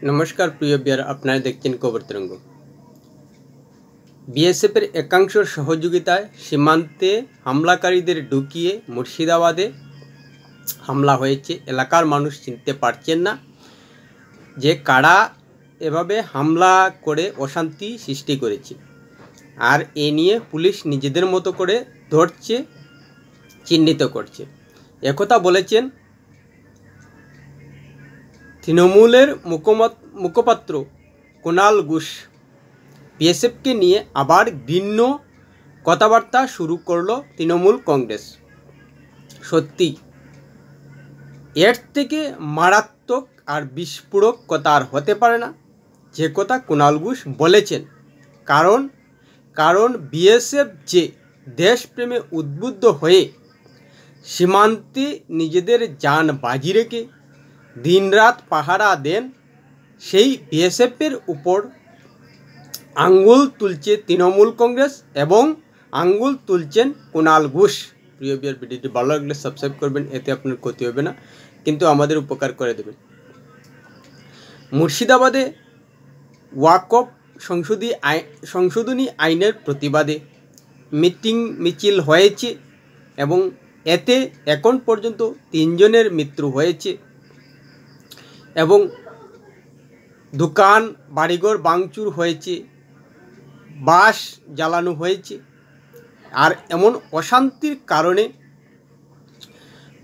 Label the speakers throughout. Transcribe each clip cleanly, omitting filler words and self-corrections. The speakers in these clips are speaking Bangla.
Speaker 1: নমস্কার প্রিয় বিয়ার, আপনারা দেখছেন খবর তরঙ্গ। বিএসএফের একাংশের সহযোগিতায় সীমান্তে হামলাকারীদের ঢুকিয়ে মুর্শিদাবাদে হামলা হয়েছে। এলাকার মানুষ চিনতে পারছেন না যে কারা এভাবে হামলা করে অশান্তি সৃষ্টি করেছে, আর এ নিয়ে পুলিশ নিজেদের মতো করে ধরছে, চিহ্নিত করছে। একথা বলেছেন তৃণমূলের মুখপাত্র কুণাল ঘোষ। বিএসএফকে নিয়ে আবার ভিন্ন কথাবার্তা শুরু করলো তৃণমূল কংগ্রেস। সত্যি এর থেকে মারাত্মক আর বিস্ফোরক কথা আর হতে পারে না, যে কথা কুণাল ঘোষ বলেছেন। কারণ বিএসএফ যে দেশপ্রেমে উদ্বুদ্ধ হয়ে সীমান্তে নিজেদের জান বাজি রেখে দিনরাত পাহারা দেন, সেই বিএসএফের উপর আঙ্গুল তুলছে তৃণমূল কংগ্রেস এবং আঙ্গুল তুলছেন কুণাল ঘোষ। প্রিয় বিয়ার, ভিডিওটি ভালো লাগলে সাবস্ক্রাইব করবেন, এতে আপনার ক্ষতি হবে না কিন্তু আমাদের উপকার করে দেবেন। মুর্শিদাবাদে ওয়াকফ সংশোধনী আইনের প্রতিবাদে মিছিল হয়েছে এবং এতে এখন পর্যন্ত 3 জনের মৃত্যু হয়েছে এবং দোকান বাড়িঘর ভাঙচুর হয়েছে, বাস জ্বালানো হয়েছে। আর এমন অশান্তির কারণে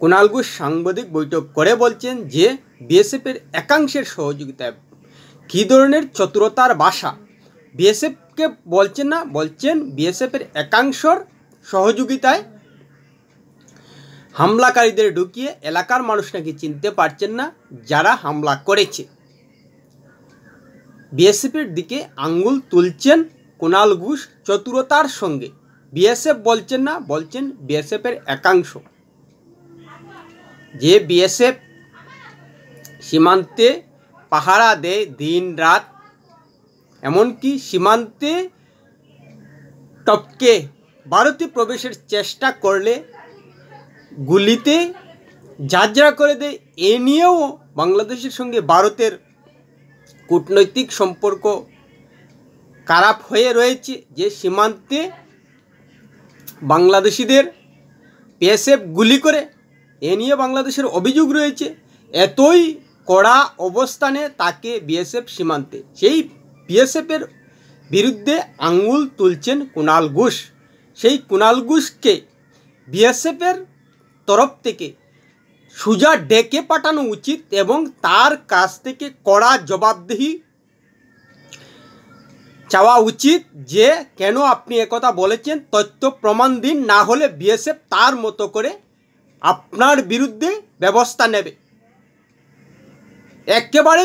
Speaker 1: কুণাল ঘোষ সাংবাদিক বৈঠক করে বলছেন যে বিএসএফের একাংশের সহযোগিতায় কী ধরনের চতুরতার ভাষা! বিএসএফকে বলছেন না, বলছেন বিএসএফের একাংশের সহযোগিতায় হামলাকারীদের ঢুকিয়ে এলাকার মানুষ নাকি চিনতে পারছেন না যারা হামলা করেছে। বিএসএফের দিকে আঙ্গুল তুলছেন কুণাল ঘোষ চতুরতার সঙ্গে। বিএসএফ বলছেন না, বলছেন বিএসএফের একাংশ। যে বিএসএফ সীমান্তে পাহারা দেয় দিন রাত, এমনকি সীমান্তে টপকে ভারতে প্রবেশের চেষ্টা করলে গুলিতে ঝাঁঝরা করে দেয়। এ নিয়েও বাংলাদেশের সঙ্গে ভারতের কূটনৈতিক সম্পর্ক খারাপ হয়ে রয়েছে, যে সীমান্তে বাংলাদেশিদের বিএসএফ গুলি করে। এ নিয়ে বাংলাদেশের অভিযোগ রয়েছে। এতই কড়া অবস্থানে তাকে বিএসএফ সীমান্তে, সেই বিএসএফের বিরুদ্ধে আঙ্গুল তুলছেন কুণাল ঘোষ। সেই কুণাল ঘোষকে বিএসএফের তরফ থেকে সোজা ডেকে পাঠানো উচিত এবং তার কাছ থেকে কড়া জবাবদিহি চাওয়া উচিত যে কেন আপনি একথা বলেছেন, তথ্য প্রমাণ দিন, না হলে বিএসএফ তার মতো করে আপনার বিরুদ্ধে ব্যবস্থা নেবে। একেবারে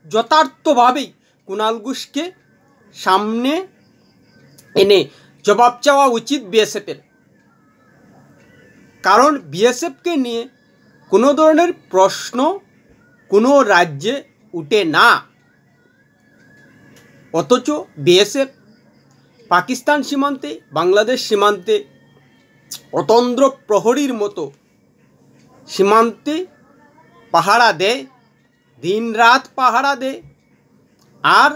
Speaker 1: যথার্থভাবেই কুণাল ঘোষকে সামনে এনে জবাব চাওয়া উচিত বিএসএফের। কারণ বিএসএফকে নিয়ে কোনো ধরনের প্রশ্ন কোনো রাজ্যে উঠে না, অথচ বিএসএফ পাকিস্তান সীমান্তে, বাংলাদেশ সীমান্তে অতন্দ্র প্রহরীর মতো সীমান্তে পাহারা দেয়, দিন রাত পাহারা দেয়। আর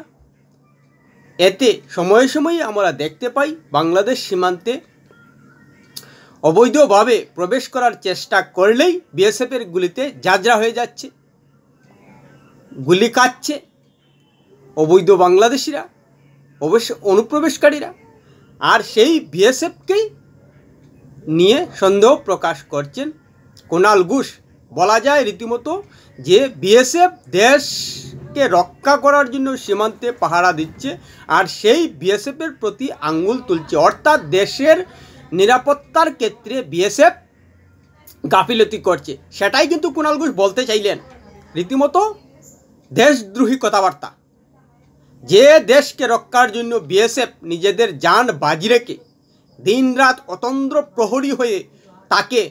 Speaker 1: এতে সময়ে সময়ে আমরা দেখতে পাই বাংলাদেশ সীমান্তে অবৈধভাবে প্রবেশ করার চেষ্টা করলেই বিএসএফের গুলিতে ঝাঁঝরা হয়ে যাচ্ছে, গুলি খাচ্ছে অবৈধ বাংলাদেশিরা, অবশ্য অনুপ্রবেশকারীরা। আর সেই বিএসএফকেই নিয়ে সন্দেহ প্রকাশ করছেন কুণাল ঘোষ। বলা যায় রীতিমতো যে বিএসএফ দেশকে রক্ষা করার জন্য সীমান্তে পাহারা দিচ্ছে, আর সেই বিএসএফের প্রতি আঙ্গুল তুলছে। অর্থাৎ দেশের নিরাপত্তার ক্ষেত্রে বিএসএফ গাফিলতি করছে, সেটাই কিন্তু কুণাল ঘোষ বলতে চাইলেন। রীতিমতো দেশদ্রোহী কথাবার্তা। যে দেশকে রক্ষার জন্য বিএসএফ নিজেদের জান বাজি রেখে দিনরাত অতন্দ্র প্রহরী হয়ে তাকে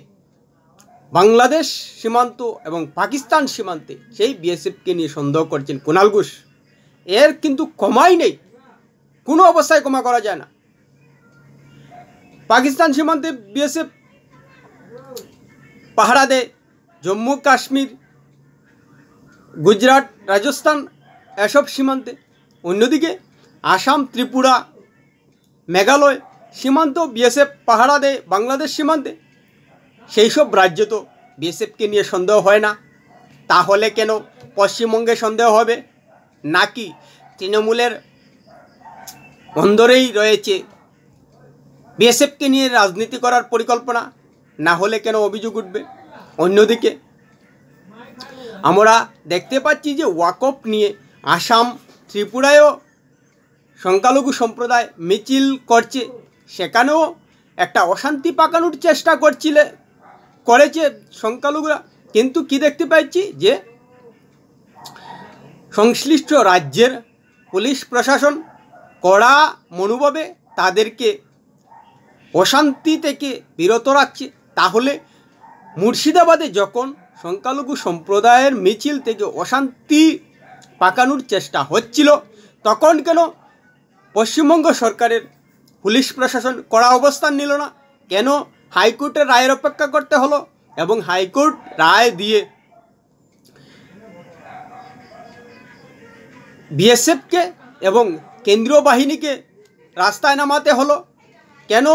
Speaker 1: বাংলাদেশ সীমান্ত এবং পাকিস্তান সীমান্তে, সেই বিএসএফকে নিয়ে সন্দেহ করছেন কুণাল ঘোষ। এর কিন্তু ক্ষমাই নেই, কোনো অবস্থায় ক্ষমা করা যায় না। পাকিস্তান সীমান্তে বিএসএফ পাহারা দেয়, জম্মু কাশ্মীর গুজরাট, রাজস্থান এসব সীমান্তে, অন্যদিকে আসাম, ত্রিপুরা, মেঘালয় সীমান্ত বিএসএফ পাহারা দেয় বাংলাদেশ সীমান্তে। সেই সব রাজ্য তো বিএসএফকে নিয়ে সন্দেহ হয় না, তাহলে কেন পশ্চিমবঙ্গে সন্দেহ হবে? নাকি তৃণমূলের অন্দরেই রয়েছে বিএসএফকে নিয়ে রাজনীতি করার পরিকল্পনা? না হলে কেন অভিযোগ উঠবে? অন্যদিকে আমরা দেখতে পাচ্ছি যে ওয়াকফ নিয়ে আসাম, ত্রিপুরায়ও সংখ্যালঘু সম্প্রদায় মিছিল করছে, সেখানেও একটা অশান্তি পাকানোর চেষ্টা করেছে সংখ্যালঘুরা। কিন্তু কি দেখতে পাচ্ছি যে সংশ্লিষ্ট রাজ্যের পুলিশ প্রশাসন কড়া মনোভাবে তাদেরকে অশান্তি থেকে বিরত রাখছে। তাহলে মুর্শিদাবাদে যখন সংখ্যালঘু সম্প্রদায়ের মিছিল থেকে অশান্তি পাকানোর চেষ্টা হচ্ছিল, তখন কেন পশ্চিমবঙ্গ সরকারের পুলিশ প্রশাসন কড়া অবস্থান নিল না? কেন হাইকোর্টের রায়ের অপেক্ষা করতে হলো? এবং হাইকোর্ট রায় দিয়ে বিএসএফকে এবং কেন্দ্রীয় বাহিনীকে রাস্তায় নামাতে হলো? কেন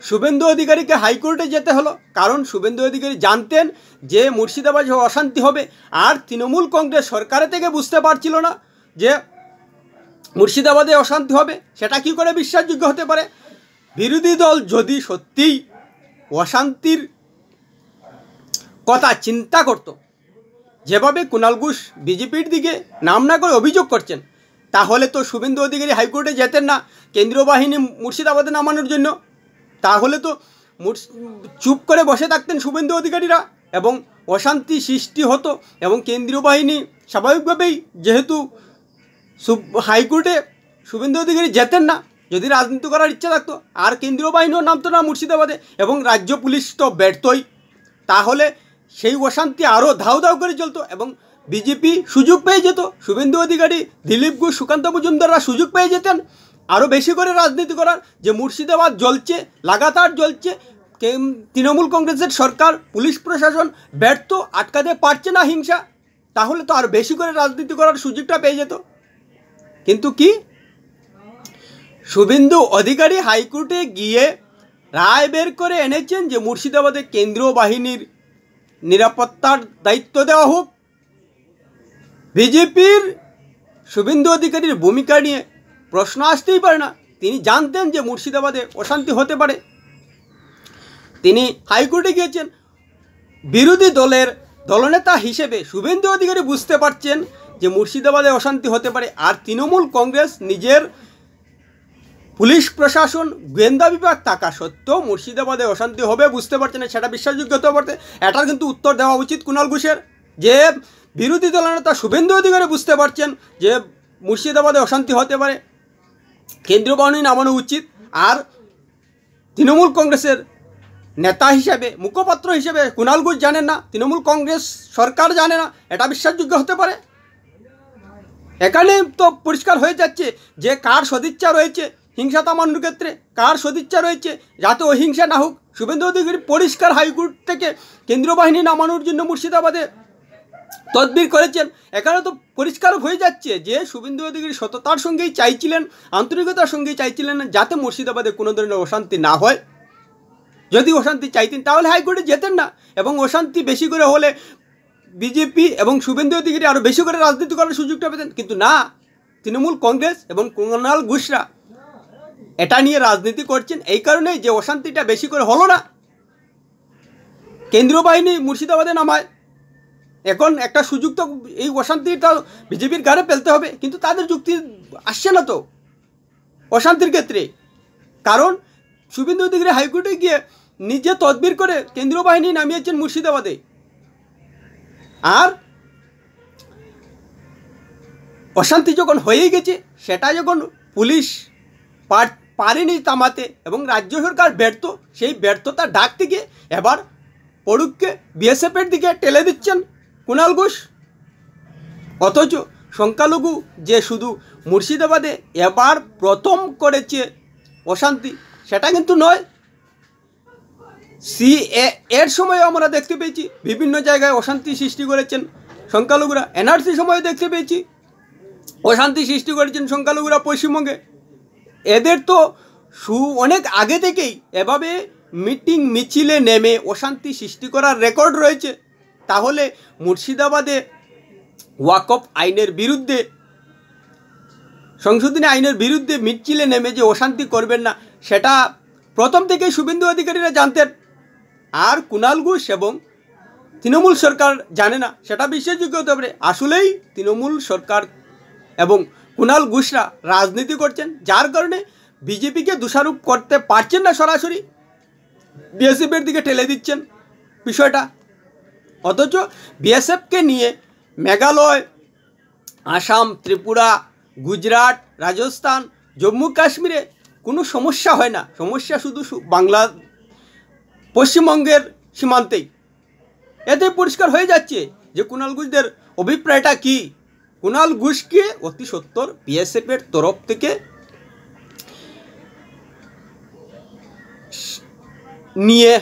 Speaker 1: শুভেন্দু অধিকারীকে হাইকোর্টে যেতে হলো? কারণ শুভেন্দু অধিকারী জানতেন যে মুর্শিদাবাদে অশান্তি হবে, আর তৃণমূল কংগ্রেস সরকারের থেকে বুঝতে পারছিল না যে মুর্শিদাবাদে অশান্তি হবে। সেটা কি করে বিশ্বাসযোগ্য হতে পারে? বিরোধী দল যদি সত্যিই অশান্তির কথা চিন্তা করত, যেভাবে কুণাল ঘোষ বিজেপির দিকে নাম না করে অভিযোগ করছেন, তাহলে তো শুভেন্দু অধিকারী হাইকোর্টে যেতেন না কেন্দ্রীয় বাহিনী মুর্শিদাবাদে নামানোর জন্য। তাহলে তো চুপ করে বসে থাকতেন শুভেন্দু অধিকারীরা এবং অশান্তি সৃষ্টি হতো, এবং কেন্দ্রীয় বাহিনী স্বাভাবিকভাবেই, যেহেতু হাইকোর্টে শুভেন্দু অধিকারী যেতেন না যদি রাজনীতি করার ইচ্ছা থাকতো, আর কেন্দ্রীয় বাহিনীও নামতো না মুর্শিদাবাদে, এবং রাজ্য পুলিশ তো ব্যর্থই, তাহলে সেই অশান্তি আরও ধাউ ধাউ করে চলতো এবং বিজেপি সুযোগ পেয়ে যেত। শুভেন্দু অধিকারী, দিলীপ ঘোষ, সুকান্ত মজুমদাররা সুযোগ পেয়ে যেতেন আরও বেশি করে রাজনীতি করার। যে মুর্শিদাবাদ জ্বলছে, লাগাতার জ্বলছে, তৃণমূল কংগ্রেসের সরকার, পুলিশ প্রশাসন ব্যর্থ, আটকাতে পারছে না হিংসা, তাহলে তো আরও বেশি করে রাজনীতি করার সুযোগটা পেয়ে যেত। কিন্তু কি, শুভেন্দু অধিকারী হাইকোর্টে গিয়ে রায় বের করে এনেছেন যে মুর্শিদাবাদে কেন্দ্রীয় বাহিনীর নিরাপত্তার দায়িত্ব দেওয়া হোক। বিজেপির শুভেন্দু অধিকারীর ভূমিকা নিয়ে প্রশ্ন আসতেই পারে না। তিনি জানতেন যে মুর্শিদাবাদে অশান্তি হতে পারে, তিনি হাইকোর্টে গিয়েছেন। বিরোধী দলের দলনেতা হিসেবে শুভেন্দু অধিকারী বুঝতে পারছেন যে মুর্শিদাবাদে অশান্তি হতে পারে, আর তৃণমূল কংগ্রেস নিজের পুলিশ প্রশাসন, গোয়েন্দা বিভাগ থাকা সত্ত্বেও মুর্শিদাবাদে অশান্তি হবে বুঝতে পারছে না। সেটা বিশ্বাসযোগ্য হতে পারতে, এটার কিন্তু উত্তর দেওয়া উচিত কুণাল ঘোষের। যে বিরোধী দলনেতা শুভেন্দু অধিকারী বুঝতে পারছেন যে মুর্শিদাবাদে অশান্তি হতে পারে, কেন্দ্রীয় বাহিনী নামানো উচিত, আর তৃণমূল কংগ্রেসের নেতা হিসেবে, মুখপাত্র হিসেবে কুণাল ঘোষ জানেন না, তৃণমূল কংগ্রেস সরকার জানে না, এটা বিশ্বাসযোগ্য হতে পারে? এখানে তো পরিষ্কার হয়ে যাচ্ছে যে কার সদিচ্ছা রয়েছে হিংসা থামানোর ক্ষেত্রে, কার সদিচ্ছা রয়েছে যাতে অহিংসা না হোক। শুভেন্দু অধিকারী পরিষ্কার হাইকোর্ট থেকে কেন্দ্রীয় বাহিনী নামানোর জন্য মুর্শিদাবাদে তদবির করেছেন। এখানে তো পরিষ্কার হয়ে যাচ্ছে যে শুভেন্দু অধিকারী সততার সঙ্গেই চাইছিলেন, আন্তরিকতার সঙ্গেই চাইছিলেন না যাতে মুর্শিদাবাদে কোনো ধরনের অশান্তি না হয়। যদি অশান্তি চাইতেন তাহলে হাইকোর্টে যেতেন না, এবং অশান্তি বেশি করে হলে বিজেপি এবং শুভেন্দু অধিকারী আরও বেশি করে রাজনীতি করার সুযোগটা পেতেন। কিন্তু না, তৃণমূল কংগ্রেস এবং কুণাল ঘোষরা এটা নিয়ে রাজনীতি করছেন এই কারণেই যে অশান্তিটা বেশি করে হলো না, কেন্দ্রীয় বাহিনী মুর্শিদাবাদে নামায়। এখন একটা সুযোগ তো এই অশান্তিটা বিজেপির গাড়ে ফেলতে হবে, কিন্তু তাদের যুক্তি আসছে না তো অশান্তির ক্ষেত্রে। কারণ শুভেন্দু অধিকারী হাইকোর্টে গিয়ে নিজে তদবির করে কেন্দ্রীয় বাহিনী নামিয়েছেন মুর্শিদাবাদে, আর অশান্তি যখন হয়েই গেছে সেটা যখন পুলিশ পারেনি থামাতে এবং রাজ্য সরকার ব্যর্থ, সেই ব্যর্থতা ডাক থেকে এবার পড়ুককে বিএসএফের দিকে ঠেলে দিচ্ছেন কুণাল ঘোষ। অথচ সংখ্যালঘু যে শুধু মুর্শিদাবাদে এবার প্রথম করেছে অশান্তি সেটা কিন্তু নয়, এর সময় আমরা দেখতে পেয়েছি বিভিন্ন জায়গায় অশান্তি সৃষ্টি করেছেন সংখ্যালঘুরা। এনআরসি সময় দেখতে পেয়েছি অশান্তি সৃষ্টি করেছেন সংখ্যালঘুরা পশ্চিমবঙ্গে। এদের তো অনেক আগে থেকেই এভাবে মিটিং মিছিলে নেমে অশান্তি সৃষ্টি করার রেকর্ড রয়েছে। তাহলে মুর্শিদাবাদে ওয়াকফ আইনের বিরুদ্ধে, সংশোধনী আইনের বিরুদ্ধে মিছিলে নেমে যে অশান্তি করবেন না, সেটা প্রথম থেকেই শুভেন্দু অধিকারীরা জানতেন। আর কুণাল ঘোষ এবং তৃণমূল সরকার জানে না, সেটা বিশ্বাসযোগ্য হতে পারে। আসলেই তৃণমূল সরকার এবং কুণাল ঘোষরা রাজনীতি করছেন, যার কারণে বিজেপিকে দোষারোপ করতে পারছেন না, সরাসরি বিএসএফের দিকে ঠেলে দিচ্ছেন বিষয়টা। অথচ বিএসএফকে নিয়ে মেঘালয়, আসাম, ত্রিপুরা, গুজরাট, রাজস্থান, জম্মু কাশ্মীরে কোনো সমস্যা হয় না। সমস্যা শুধু বাংলা, পশ্চিমবঙ্গের সীমান্তেই। এতে পরিষ্কার হয়ে যাচ্ছে যে কুণাল ঘোষদের অভিপ্রায়টা কী। কুণাল ঘোষকে অতি সত্বর বিএসএফের তরফ থেকে নিয়ে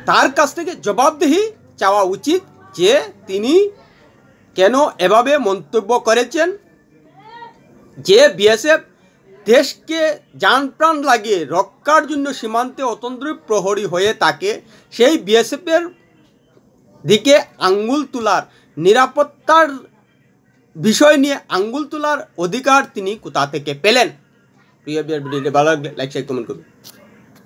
Speaker 1: তার কাছ থেকে জবাবদিহি চাওয়া উচিত যে তিনি কেন এভাবে মন্তব্য করেছেন যে বিএসএফ দেশকে জান প্রাণ লাগিয়ে রক্ষার জন্য সীমান্তে অতন্ত্র প্রহরী হয়ে থাকে। সেই বিএসএফের দিকে আঙ্গুল তোলার, নিরাপত্তার বিষয় নিয়ে আঙ্গুল তোলার অধিকার তিনি কোথা থেকে পেলেন? প্রিয় ভিডিওটি ভালো লাগলে লাইক শেয়ার কমেন্ট করুন।